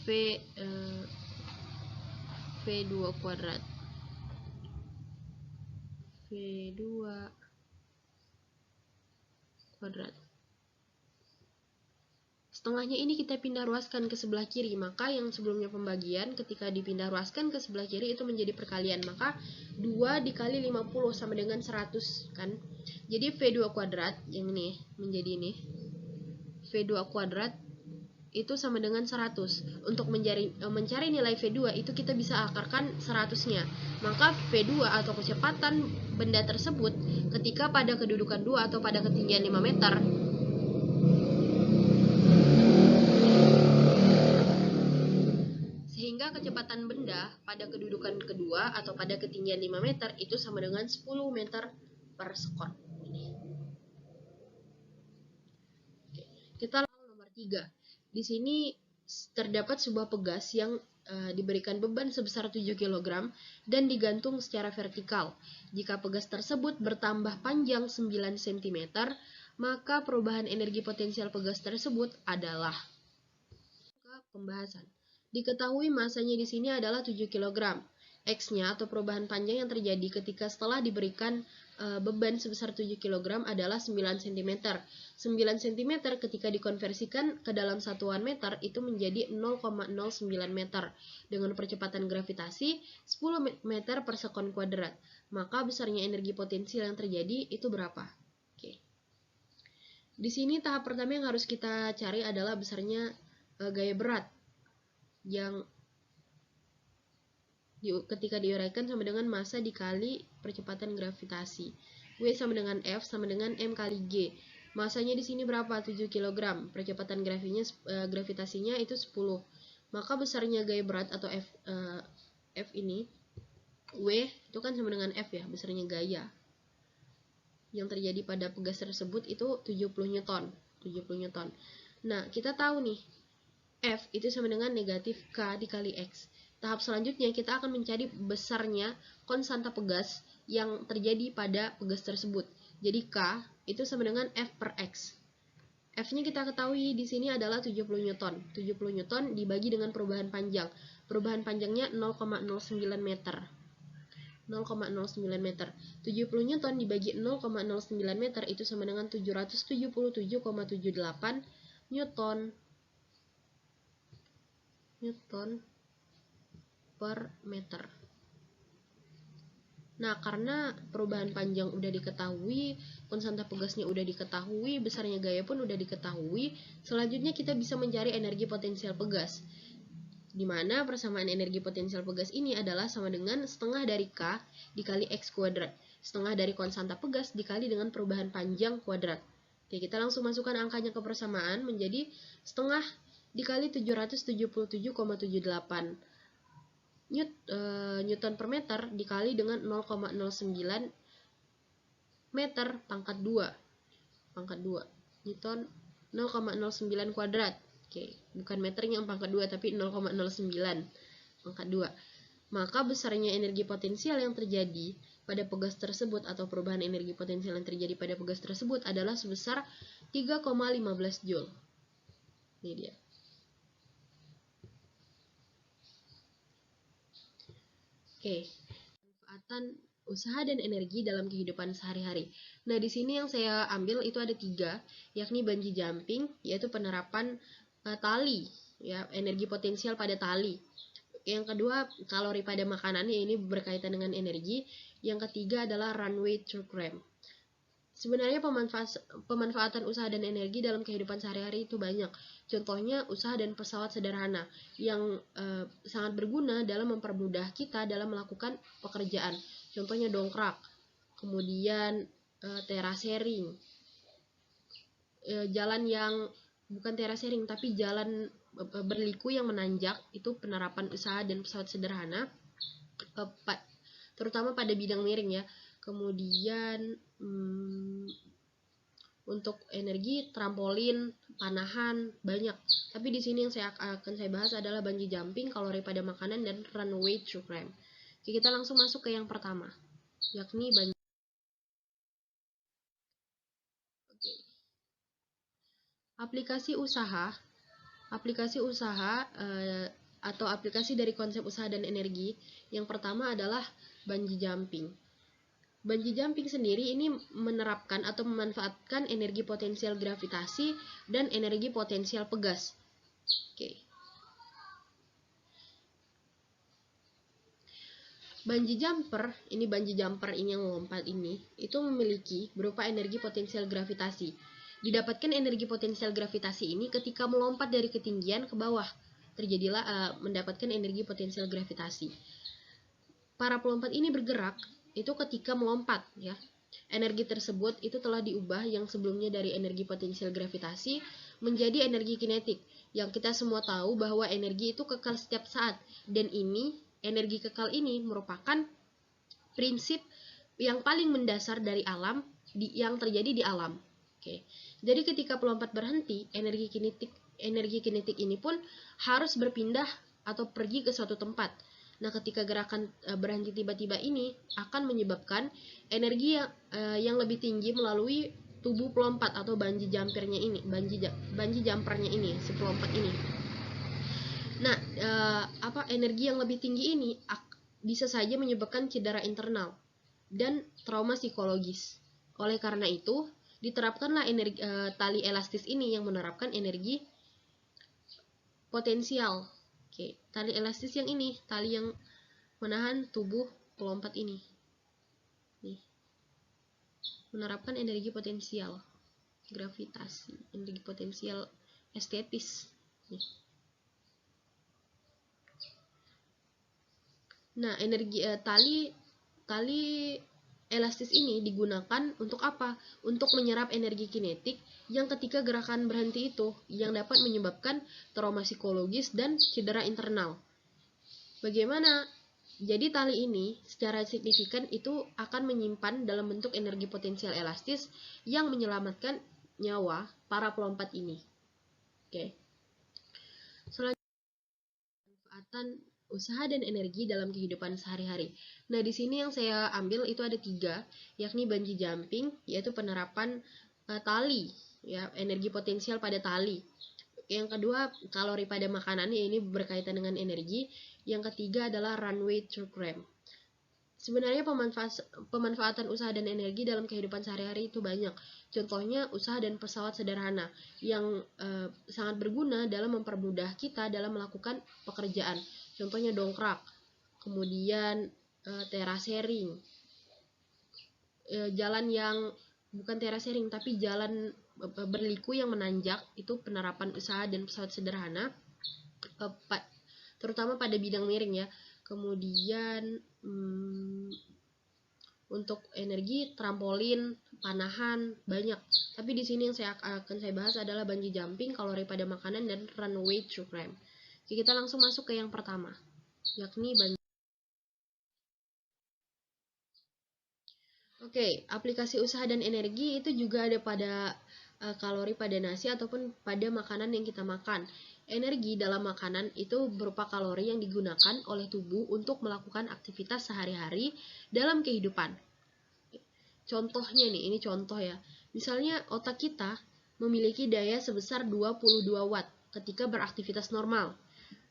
V2 kuadrat. V2 kuadrat. Setengahnya ini kita pindah ruaskan ke sebelah kiri, maka yang sebelumnya pembagian ketika dipindah ruaskan ke sebelah kiri itu menjadi perkalian, maka 2 dikali 50 sama dengan 100 kan. Jadi V2 kuadrat yang ini menjadi ini. V2 kuadrat itu sama dengan 100. Untuk mencari nilai V2 itu kita bisa akarkan 100-nya. Maka V2 atau kecepatan benda tersebut ketika pada kedudukan 2 atau pada ketinggian 5 meter Jika kecepatan benda pada kedudukan kedua atau pada ketinggian 5 meter itu sama dengan 10 meter per sekon. Kita langsung nomor 3. Di sini terdapat sebuah pegas yang diberikan beban sebesar 7 kg dan digantung secara vertikal. Jika pegas tersebut bertambah panjang 9 cm, maka perubahan energi potensial pegas tersebut adalah pembahasan. Diketahui masanya di sini adalah 7 kg. X-nya atau perubahan panjang yang terjadi ketika setelah diberikan beban sebesar 7 kg adalah 9 cm. 9 cm ketika dikonversikan ke dalam satuan meter itu menjadi 0,09 meter dengan percepatan gravitasi 10 meter per sekon kuadrat. Maka besarnya energi potensial yang terjadi itu berapa? Oke. Di sini tahap pertama yang harus kita cari adalah besarnya gaya berat yang ketika diuraikan sama dengan massa dikali percepatan gravitasi. W sama dengan F sama dengan M kali G. Masanya di sini berapa? 7 kg. Percepatan gravitasinya itu 10. Maka besarnya gaya berat atau F ini, W itu kan sama dengan F ya, besarnya gaya yang terjadi pada pegas tersebut itu 70 Newton. 70 Newton. Nah, kita tahu nih, F itu sama dengan negatif K dikali X. Tahap selanjutnya kita akan mencari besarnya konstanta pegas yang terjadi pada pegas tersebut. Jadi K itu sama dengan F per X. F-nya kita ketahui di sini adalah 70 Newton. 70 Newton dibagi dengan perubahan panjang. Perubahan panjangnya 0,09 meter. 0,09 meter. 70 Newton dibagi 0,09 meter itu sama dengan 777,78 Newton per meter. Nah, karena perubahan panjang udah diketahui, konstanta pegasnya udah diketahui, besarnya gaya pun udah diketahui, selanjutnya kita bisa mencari energi potensial pegas. Di mana persamaan energi potensial pegas ini adalah sama dengan setengah dari K dikali X kuadrat. Setengah dari konstanta pegas dikali dengan perubahan panjang kuadrat. Oke, kita langsung masukkan angkanya ke persamaan menjadi setengah dikali 777,78 Newton per meter dikali dengan 0,09 meter pangkat 2 Newton 0,09 kuadrat. Oke, bukan meternya yang pangkat 2 tapi 0,09 pangkat 2. Maka besarnya energi potensial yang terjadi pada pegas tersebut atau perubahan energi potensial yang terjadi pada pegas tersebut adalah sebesar 3,15 Joule. Ini dia. Oke, manfaatan usaha dan energi dalam kehidupan sehari-hari. Nah, di sini yang saya ambil itu ada 3, yakni bungee jumping, yaitu penerapan tali, ya, energi potensial pada tali. Yang kedua, kalori pada makanannya, ini berkaitan dengan energi. Yang ketiga adalah runway truck ramp. Sebenarnya pemanfaatan usaha dan energi dalam kehidupan sehari-hari itu banyak. Contohnya usaha dan pesawat sederhana yang sangat berguna dalam mempermudah kita dalam melakukan pekerjaan. Contohnya dongkrak, kemudian terasering, jalan yang bukan terasering tapi jalan berliku yang menanjak, itu penerapan usaha dan pesawat sederhana, terutama pada bidang miring ya. Kemudian untuk energi, trampolin, panahan, banyak. Tapi di sini yang akan saya bahas adalah bungee jumping, kalori pada makanan, dan runway truck ramp. Oke, kita langsung masuk ke yang pertama, yakni bungee. Oke. Aplikasi usaha atau aplikasi dari konsep usaha dan energi. Yang pertama adalah bungee jumping. Bungee jumping sendiri ini menerapkan atau memanfaatkan energi potensial gravitasi dan energi potensial pegas. Oke. Bungee jumper ini yang melompat ini, itu memiliki berupa energi potensial gravitasi. Didapatkan energi potensial gravitasi ini ketika melompat dari ketinggian ke bawah. Terjadilah mendapatkan energi potensial gravitasi. Para pelompat ini bergerak itu ketika melompat, ya. Energi tersebut itu telah diubah yang sebelumnya dari energi potensial gravitasi menjadi energi kinetik. Yang kita semua tahu bahwa energi itu kekal setiap saat, dan energi kekal ini merupakan prinsip yang paling mendasar dari alam, yang terjadi di alam. Oke. Jadi ketika pelompat berhenti, energi kinetik ini pun harus berpindah atau pergi ke suatu tempat. Nah, ketika gerakan berhenti tiba-tiba ini akan menyebabkan energi yang lebih tinggi melalui tubuh pelompat atau bungee jumpernya ini, si pelompat ini. Nah, energi yang lebih tinggi ini bisa saja menyebabkan cedera internal dan trauma psikologis. Oleh karena itu, diterapkanlah tali elastis ini yang menerapkan energi potensial. Oke, tali elastis yang ini, tali yang menahan tubuh pelompat ini. Nih. Menerapkan energi potensial gravitasi, energi potensial estetis. Nih. Nah, tali elastis ini digunakan untuk apa? Untuk menyerap energi kinetik yang ketika gerakan berhenti itu yang dapat menyebabkan trauma psikologis dan cedera internal. Bagaimana? Jadi tali ini secara signifikan itu akan menyimpan dalam bentuk energi potensial elastis yang menyelamatkan nyawa para pelompat ini. Oke. Selanjutnya, manfaatan usaha dan energi dalam kehidupan sehari-hari. Nah, di sini yang saya ambil itu ada 3, yakni bungee jumping, yaitu penerapan tali, ya, energi potensial pada tali. Yang kedua, kalori pada makanan, ya, ini berkaitan dengan energi. Yang ketiga adalah runway truck ramp. Sebenarnya pemanfaatan usaha dan energi dalam kehidupan sehari-hari itu banyak. Contohnya usaha dan pesawat sederhana yang sangat berguna dalam mempermudah kita dalam melakukan pekerjaan. Contohnya dongkrak, kemudian terasering, jalan yang bukan terasering tapi jalan berliku yang menanjak, itu penerapan usaha dan pesawat sederhana, terutama pada bidang miring, ya. Kemudian untuk energi, trampolin, panahan, banyak. Tapi di sini yang akan saya bahas adalah bungee jumping, kalori pada makanan, dan runway truck ramp. Oke, kita langsung masuk ke yang pertama, yakni bungee. Oke, aplikasi usaha dan energi itu juga ada pada kalori pada nasi ataupun pada makanan yang kita makan. Energi dalam makanan itu berupa kalori yang digunakan oleh tubuh untuk melakukan aktivitas sehari-hari dalam kehidupan. Contohnya nih, ini contoh ya. Misalnya otak kita memiliki daya sebesar 22 watt ketika beraktivitas normal.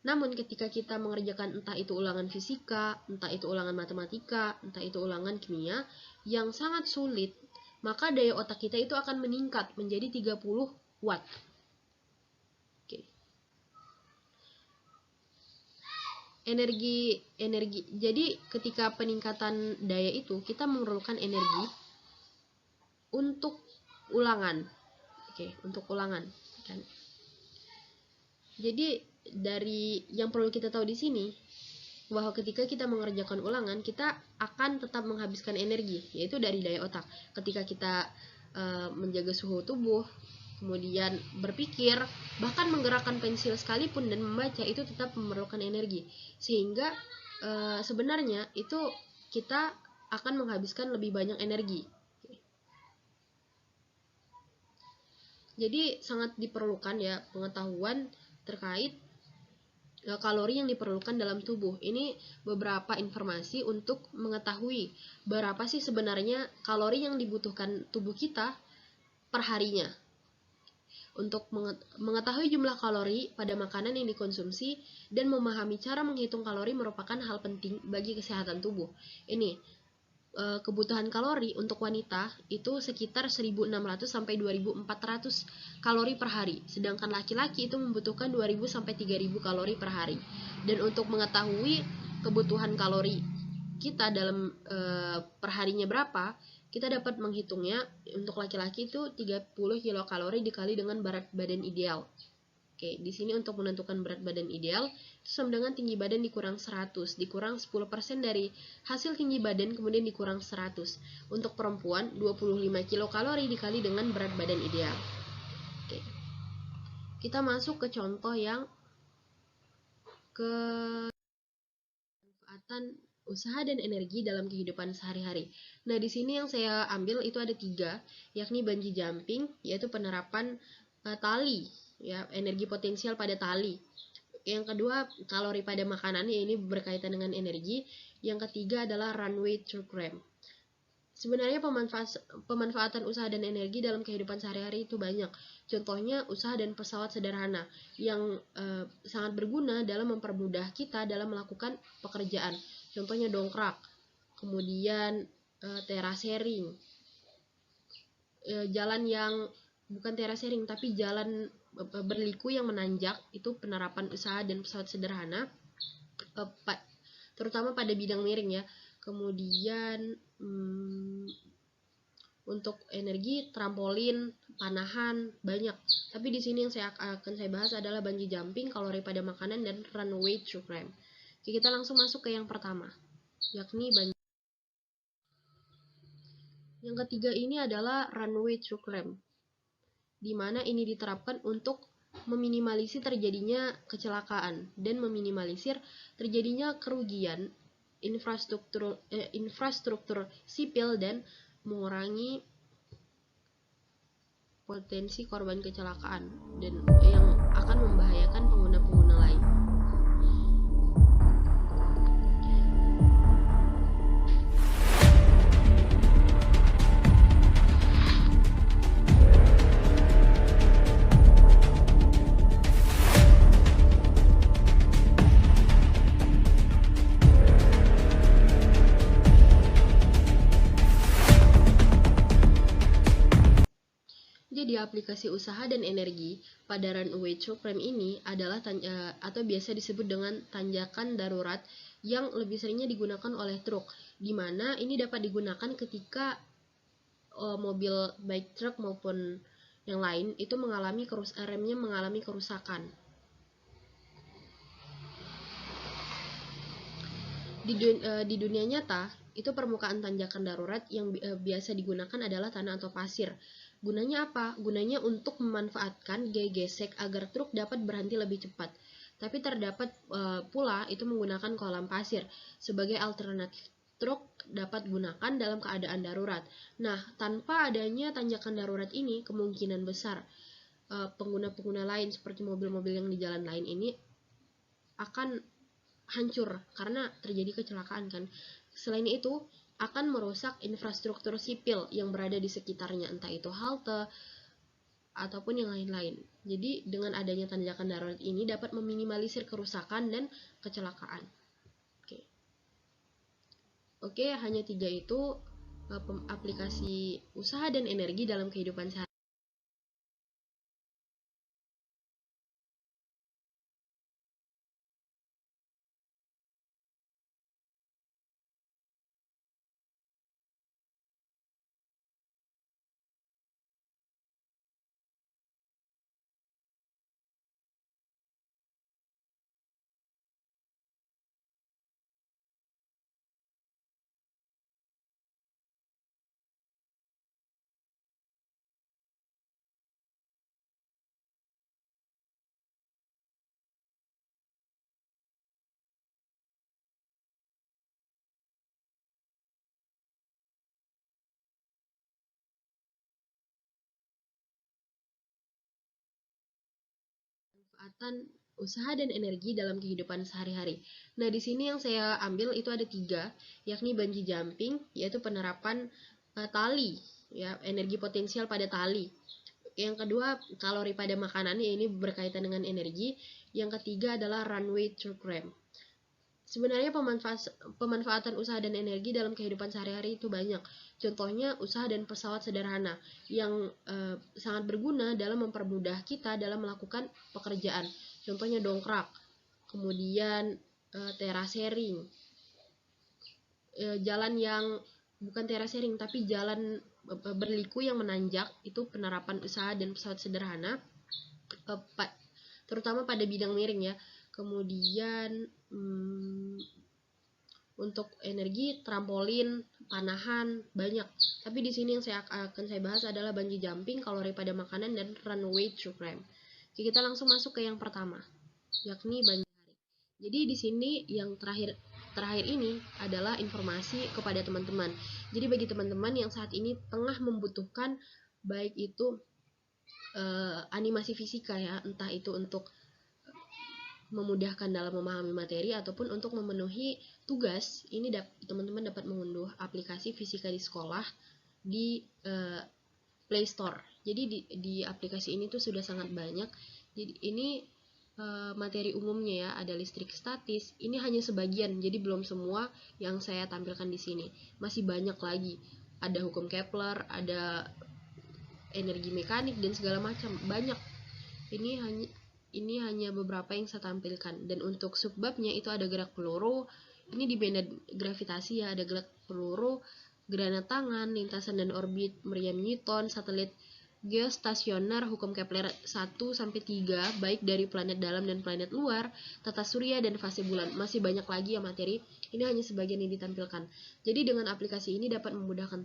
Namun ketika kita mengerjakan entah itu ulangan fisika, entah itu ulangan matematika, entah itu ulangan kimia yang sangat sulit, maka daya otak kita itu akan meningkat menjadi 30 watt. Oke. Energi. Jadi ketika peningkatan daya itu kita memerlukan energi untuk ulangan. Oke, untuk ulangan kan. Jadi dari yang perlu kita tahu di sini bahwa ketika kita mengerjakan ulangan, kita akan tetap menghabiskan energi, yaitu dari daya otak. Ketika kita menjaga suhu tubuh, kemudian berpikir, bahkan menggerakkan pensil sekalipun dan membaca, itu tetap memerlukan energi. Sehingga sebenarnya itu kita akan menghabiskan lebih banyak energi. Jadi sangat diperlukan, ya, pengetahuan terkait kalori yang diperlukan dalam tubuh. Ini beberapa informasi untuk mengetahui berapa sih sebenarnya kalori yang dibutuhkan tubuh kita per harinya. Untuk mengetahui jumlah kalori pada makanan yang dikonsumsi dan memahami cara menghitung kalori merupakan hal penting bagi kesehatan tubuh. Ini kebutuhan kalori untuk wanita itu sekitar 1.600 sampai 2.400 kalori per hari, sedangkan laki-laki itu membutuhkan 2.000 sampai 3.000 kalori per hari. Dan untuk mengetahui kebutuhan kalori kita dalam perharinya berapa, kita dapat menghitungnya. Untuk laki-laki itu 30 kilokalori dikali dengan berat badan ideal. Oke, di sini untuk menentukan berat badan ideal itu sama dengan tinggi badan dikurang 100, dikurang 10% dari hasil tinggi badan, kemudian dikurang 100. Untuk perempuan 25 kilokalori dikali dengan berat badan ideal. Oke. kita masuk ke contoh yang ke manfaatan usaha dan energi dalam kehidupan sehari-hari. Nah, di sini yang saya ambil itu ada 3, yakni bungee jumping, yaitu penerapan tali, ya, energi potensial pada tali. Yang kedua, kalori pada makanan, ini berkaitan dengan energi. Yang ketiga adalah runway truck ramp. Sebenarnya pemanfaatan usaha dan energi dalam kehidupan sehari-hari itu banyak. Contohnya usaha dan pesawat sederhana yang sangat berguna dalam mempermudah kita dalam melakukan pekerjaan. Contohnya dongkrak, kemudian terasering, jalan yang bukan terasering tapi jalan berliku yang menanjak, itu penerapan usaha dan pesawat sederhana, terutama pada bidang miring ya. Kemudian untuk energi, trampolin, panahan, banyak. Tapi di sini yang akan saya bahas adalah bungee jumping, kalori pada makanan, dan runway truck ramp. Oke, kita langsung masuk ke yang pertama, yakni bungee. Yang ketiga ini adalah runway truck ramp, di mana ini diterapkan untuk meminimalisir terjadinya kecelakaan dan meminimalisir terjadinya kerugian infrastruktur sipil dan mengurangi potensi korban kecelakaan dan yang akan membahayakan pengguna-pengguna lain. Jadi aplikasi usaha dan energi pada runway truck ramp ini adalah atau biasa disebut dengan tanjakan darurat yang lebih seringnya digunakan oleh truk, di mana ini dapat digunakan ketika mobil baik truk maupun yang lain itu remnya mengalami kerusakan. Di dunia nyata, itu permukaan tanjakan darurat yang biasa digunakan adalah tanah atau pasir. Gunanya apa? Gunanya untuk memanfaatkan gaya gesek agar truk dapat berhenti lebih cepat. Tapi terdapat pula itu menggunakan kolam pasir sebagai alternatif truk dapat gunakan dalam keadaan darurat. Nah, tanpa adanya tanjakan darurat ini, kemungkinan besar pengguna-pengguna lain seperti mobil-mobil yang di jalan lain ini akan hancur karena terjadi kecelakaan kan. Selain itu, akan merusak infrastruktur sipil yang berada di sekitarnya, entah itu halte ataupun yang lain-lain. Jadi dengan adanya tanjakan darurat ini dapat meminimalisir kerusakan dan kecelakaan. Oke, hanya 3 itu aplikasi usaha dan energi dalam kehidupan sehari-hari. Manfaatan usaha dan energi dalam kehidupan sehari-hari. Nah, di sini yang saya ambil itu ada 3, yakni bungee jumping, yaitu penerapan tali, ya, energi potensial pada tali. Yang kedua, kalori pada makanan, ini berkaitan dengan energi. Yang ketiga adalah runway truck ramp. Sebenarnya pemanfaatan usaha dan energi dalam kehidupan sehari-hari itu banyak. Contohnya usaha dan pesawat sederhana yang sangat berguna dalam mempermudah kita dalam melakukan pekerjaan. Contohnya dongkrak, kemudian terasering, jalan yang bukan terasering tapi jalan berliku yang menanjak, itu penerapan usaha dan pesawat sederhana, terutama pada bidang miring ya. Kemudian untuk energi, trampolin, panahan, banyak. Tapi di sini yang akan saya bahas adalah bungee jumping, kalori pada makanan, dan runway truck ramp. Oke, kita langsung masuk ke yang pertama, yakni Banjarhari. Jadi di sini yang terakhir ini adalah informasi kepada teman-teman. Jadi bagi teman-teman yang saat ini tengah membutuhkan baik itu animasi fisika ya, entah itu untuk memudahkan dalam memahami materi ataupun untuk memenuhi tugas, ini teman-teman dapat mengunduh aplikasi fisika di sekolah di Play Store. Jadi di aplikasi ini tuh sudah sangat banyak. Jadi ini materi umumnya ya, ada listrik statis. Ini hanya sebagian, jadi belum semua yang saya tampilkan di sini. Masih banyak lagi. Ada hukum Kepler, ada energi mekanik dan segala macam. Banyak. Ini hanya beberapa yang saya tampilkan. Dan untuk subbabnya itu ada gerak peluru. Ini di benda gravitasi ya, ada gerak peluru, granat tangan, lintasan dan orbit meriam Newton, satelit geostasioner, hukum Kepler 1-3, baik dari planet dalam dan planet luar, tata surya dan fase bulan. Masih banyak lagi ya materi. Ini hanya sebagian yang ditampilkan. Jadi dengan aplikasi ini dapat memudahkan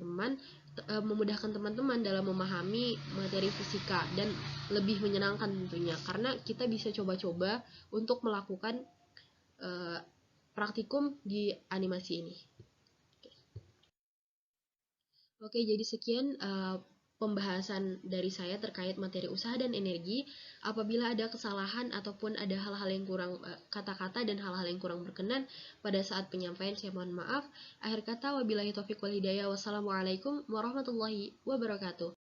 teman-teman dalam memahami materi fisika dan lebih menyenangkan tentunya, karena kita bisa coba-coba untuk melakukan praktikum di animasi ini. Oke, jadi sekian pembahasan dari saya terkait materi usaha dan energi. Apabila ada kesalahan ataupun ada hal-hal yang kurang kata-kata dan hal-hal yang kurang berkenan pada saat penyampaian, saya mohon maaf. Akhir kata, wabillahi taufiq wal hidayah. Wassalamualaikum warahmatullahi wabarakatuh.